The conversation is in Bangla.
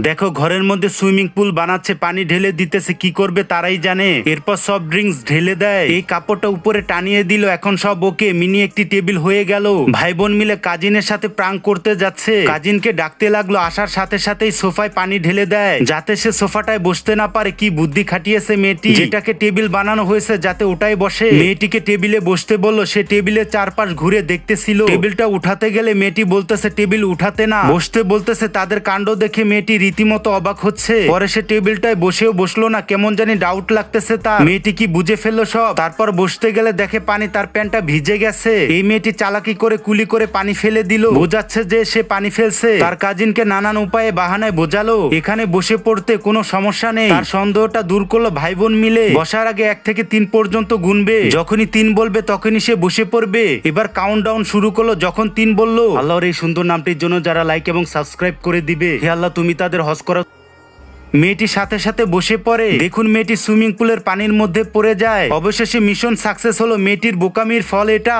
দেখো ঘরের মধ্যে সুইমিং পুল বানাচ্ছে, পানি ঢেলে দিতেছে, কি করবে তারাই জানে। এরপর সফট ড্রিঙ্কস ঢেলে দেয়, এই কাপড়টা উপরে টানিয়ে দিল, এখন সব ওকে, মিনি একটি টেবিল হয়ে গেল। ভাই বোন মিলে কাজিনের সাথে প্রাঙ্ক করতে যাচ্ছে, কাজিনকে ডাকতে লাগলো, আসার সাথে সাথেই সোফায় পানি ঢেলে দেয় যাতে সে সোফাটায় বসতে না পারে। কি বুদ্ধি খাটিয়েছে মেয়েটি, যেটাকে টেবিল বানানো হয়েছে যাতে ওটাই বসে। মেয়েটিকে টেবিলে বসতে বললো, সে টেবিলের চারপাশ ঘুরে দেখতেছিল। টেবিলটা উঠাতে গেলে মেয়েটি বলতেছে টেবিল উঠাতে না, বসতে বলতেছে। তাদের কাণ্ড দেখে মেয়েটি রীতিমতো অবাক হচ্ছে। পরে সে টেবিলটায় বসেও বসলো না, কেমন জানি ডাউট লাগতেছে তার। মেয়েটি কি বুঝে ফেললো সব। তারপর বসতে গেলে দেখে পানি, তার প্যান্টটা ভিজে গেছে। এই মেয়েটি চালাকি করে কুলি করে পানি ফেলে দিল, বোঝাচ্ছে যে সে পানি ফেলছে। তার কাজিনকে নানান উপায়ে বাহানায় বোঝালো এখানে বসে পড়তে কোনো সমস্যা নেই। তার সন্দেহটা দূর করলো ভাই বোন মিলে। বসার আগে 1 থেকে 3 পর্যন্ত গুনবে, যখনই 3 বলবে তখনই সে বসে পড়বে। এবার কাউন্টডাউন শুরু করলো, যখন 3 বললো। আল্লাহর এই সুন্দর নামটির জন্য যারা লাইক এবং সাবস্ক্রাইব করে দিবে, হে আল্লাহ তুমি তাদের হজ করা। মেয়েটি সাথে সাথে বসে পড়ে। দেখুন মেয়েটি সুইমিং পুলের পানির মধ্যে পড়ে যায়। অবশেষে মিশন সাকসেস হলো, মেয়েটির বোকামির ফল এটা।